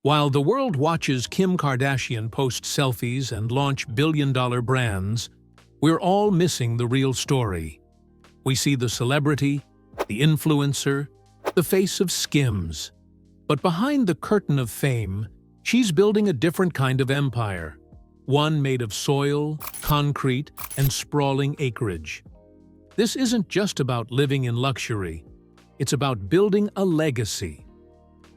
While the world watches Kim Kardashian post selfies and launch billion-dollar brands, we're all missing the real story. We see the celebrity, the influencer, the face of SKIMS. But behind the curtain of fame, she's building a different kind of empire. One made of soil, concrete, and sprawling acreage. This isn't just about living in luxury. It's about building a legacy.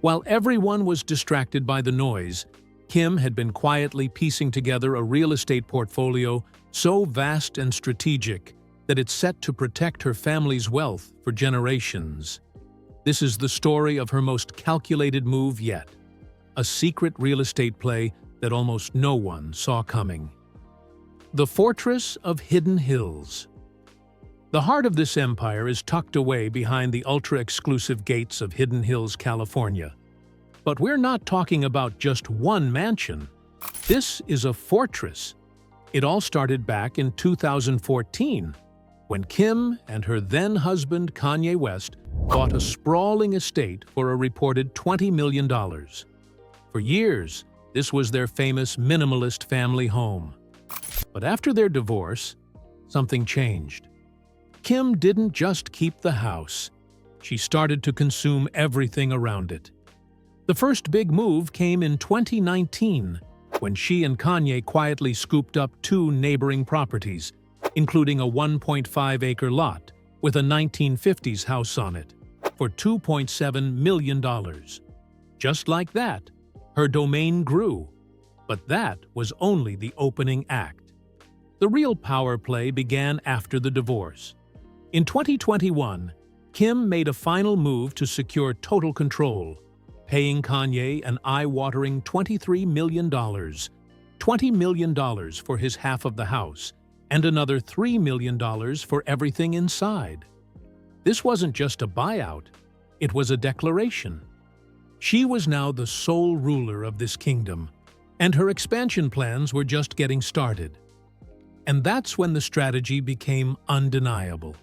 While everyone was distracted by the noise, Kim had been quietly piecing together a real estate portfolio so vast and strategic that it's set to protect her family's wealth for generations. This is the story of her most calculated move yet, a secret real estate play that almost no one saw coming. The Fortress of Hidden Hills. The heart of this empire is tucked away behind the ultra-exclusive gates of Hidden Hills, California. But we're not talking about just one mansion. This is a fortress. It all started back in 2014, when Kim and her then-husband Kanye West bought a sprawling estate for a reported $20 million. For years, this was their famous minimalist family home. But after their divorce, something changed. Kim didn't just keep the house. She started to consume everything around it. The first big move came in 2019, when she and Kanye quietly scooped up 2 neighboring properties, including a 1.5-acre lot with a 1950s house on it, for $2.7 million. Just like that, her domain grew. But that was only the opening act. The real power play began after the divorce. In 2021, Kim made a final move to secure total control, paying Kanye an eye-watering $23 million, $20 million for his half of the house, and another $3 million for everything inside. This wasn't just a buyout, it was a declaration. She was now the sole ruler of this kingdom, and her expansion plans were just getting started. And that's when the strategy became undeniable.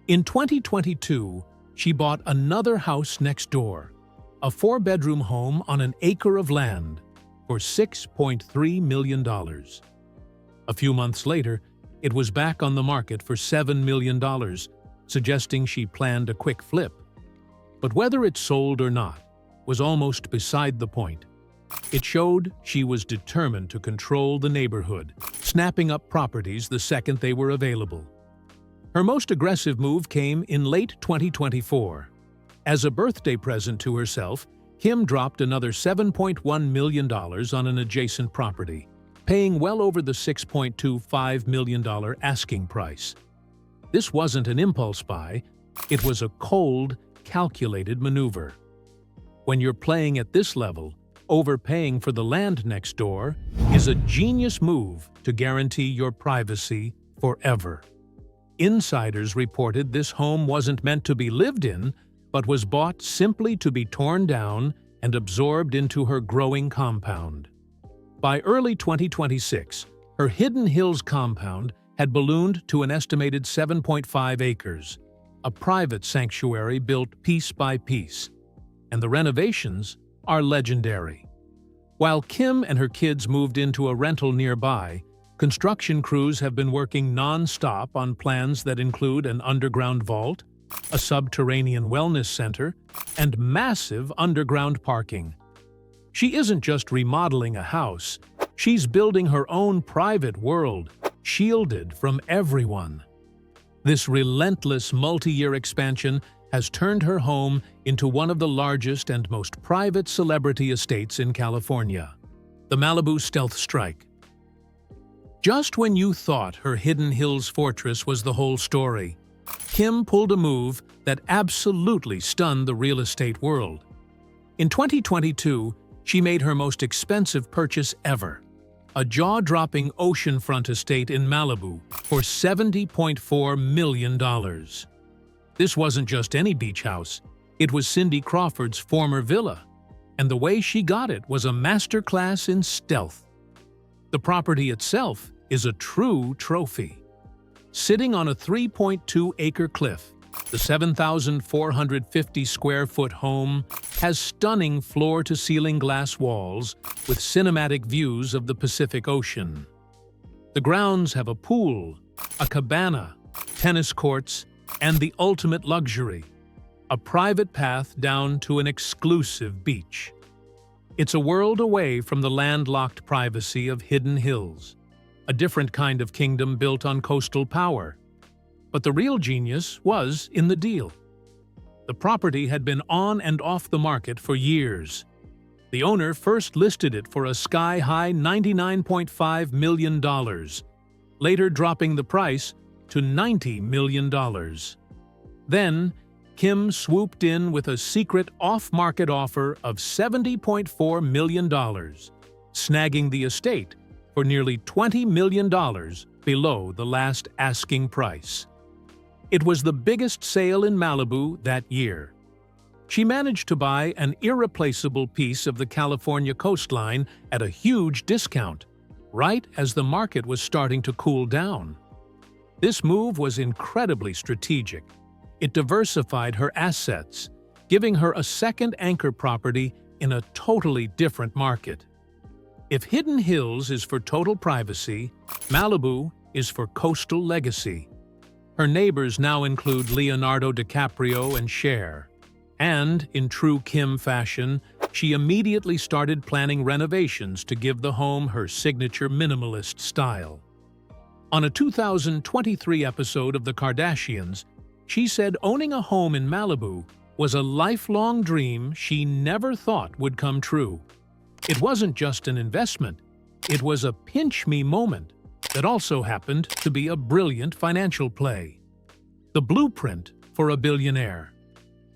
In 2022, she bought another house next door, a 4-bedroom home on an acre of land, for $6.3 million. A few months later, it was back on the market for $7 million, suggesting she planned a quick flip. But whether it sold or not was almost beside the point. It showed she was determined to control the neighborhood, snapping up properties the second they were available. Her most aggressive move came in late 2024. As a birthday present to herself, Kim dropped another $7.1 million on an adjacent property, paying well over the $6.25 million asking price. This wasn't an impulse buy, it was a cold, calculated maneuver. When you're playing at this level, overpaying for the land next door is a genius move to guarantee your privacy forever. Insiders reported this home wasn't meant to be lived in, but was bought simply to be torn down and absorbed into her growing compound. By early 2026, her Hidden Hills compound had ballooned to an estimated 7.5 acres, a private sanctuary built piece by piece. And the renovations are legendary. While Kim and her kids moved into a rental nearby, construction crews have been working non-stop on plans that include an underground vault, a subterranean wellness center, and massive underground parking. She isn't just remodeling a house, she's building her own private world, shielded from everyone. This relentless multi-year expansion has turned her home into one of the largest and most private celebrity estates in California, the Malibu Stealth Strike. Just when you thought her Hidden Hills fortress was the whole story, Kim pulled a move that absolutely stunned the real estate world. In 2022, she made her most expensive purchase ever, a jaw-dropping oceanfront estate in Malibu for $70.4 million. This wasn't just any beach house, it was Cindy Crawford's former villa, and the way she got it was a masterclass in stealth. The property itself is a true trophy. Sitting on a 3.2-acre cliff, the 7,450-square-foot home has stunning floor-to-ceiling glass walls with cinematic views of the Pacific Ocean. The grounds have a pool, a cabana, tennis courts, and the ultimate luxury, a private path down to an exclusive beach. It's a world away from the landlocked privacy of Hidden Hills, a different kind of kingdom built on coastal power. But the real genius was in the deal. The property had been on and off the market for years. The owner first listed it for a sky-high $99.5 million, later dropping the price to $90 million. Then, Kim swooped in with a secret off-market offer of $70.4 million, snagging the estate for nearly $20 million below the last asking price. It was the biggest sale in Malibu that year. She managed to buy an irreplaceable piece of the California coastline at a huge discount, right as the market was starting to cool down. This move was incredibly strategic. It diversified her assets, giving her a second anchor property in a totally different market. If Hidden Hills is for total privacy, Malibu is for coastal legacy. Her neighbors now include Leonardo DiCaprio and Cher. And, in true Kim fashion, she immediately started planning renovations to give the home her signature minimalist style. On a 2023 episode of The Kardashians, she said owning a home in Malibu was a lifelong dream she never thought would come true. It wasn't just an investment, it was a pinch-me moment that also happened to be a brilliant financial play. The blueprint for a billionaire.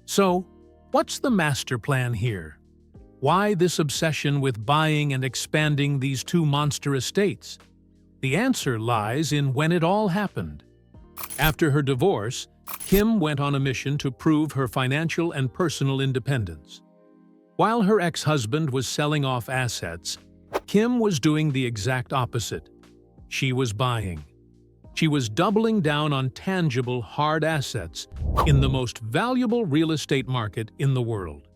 So, what's the master plan here? Why this obsession with buying and expanding these two monster estates? The answer lies in when it all happened. After her divorce, Kim went on a mission to prove her financial and personal independence. While her ex-husband was selling off assets, Kim was doing the exact opposite. She was buying. She was doubling down on tangible, hard assets in the most valuable real estate market in the world.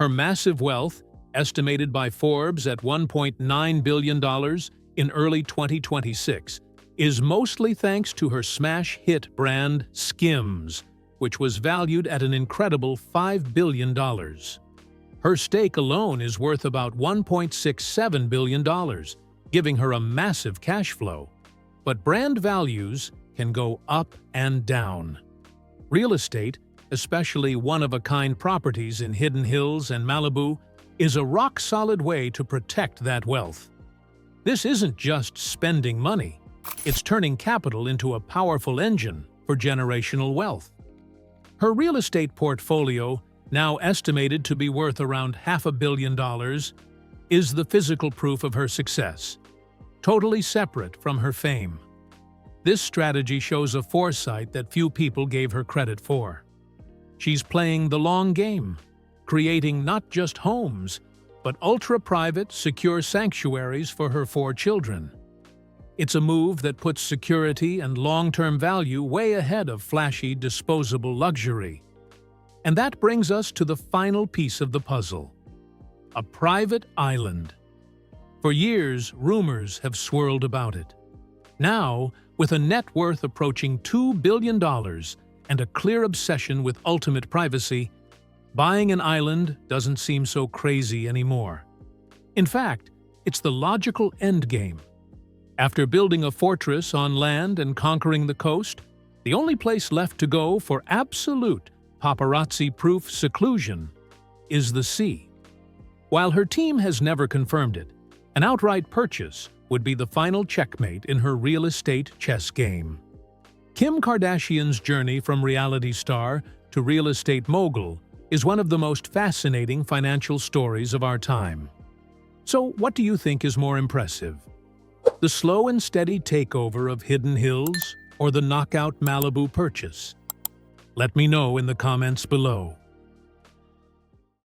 Her massive wealth, estimated by Forbes at $1.9 billion in early 2026, is mostly thanks to her smash hit brand SKIMS, which was valued at an incredible $5 billion. Her stake alone is worth about $1.67 billion, giving her a massive cash flow. But brand values can go up and down. Real estate, especially one-of-a-kind properties in Hidden Hills and Malibu, is a rock-solid way to protect that wealth. This isn't just spending money. It's turning capital into a powerful engine for generational wealth. Her real estate portfolio, now estimated to be worth around $500 million, is the physical proof of her success, totally separate from her fame. This strategy shows a foresight that few people gave her credit for. She's playing the long game, creating not just homes, but ultra-private, secure sanctuaries for her 4 children. It's a move that puts security and long-term value way ahead of flashy, disposable luxury. And that brings us to the final piece of the puzzle: a private island. For years, rumors have swirled about it. Now, with a net worth approaching $2 billion and a clear obsession with ultimate privacy, buying an island doesn't seem so crazy anymore. In fact, it's the logical endgame. After building a fortress on land and conquering the coast, the only place left to go for absolute paparazzi-proof seclusion is the sea. While her team has never confirmed it, an outright purchase would be the final checkmate in her real estate chess game. Kim Kardashian's journey from reality star to real estate mogul is one of the most fascinating financial stories of our time. So, what do you think is more impressive? The slow and steady takeover of Hidden Hills or the knockout Malibu purchase? Let me know in the comments below.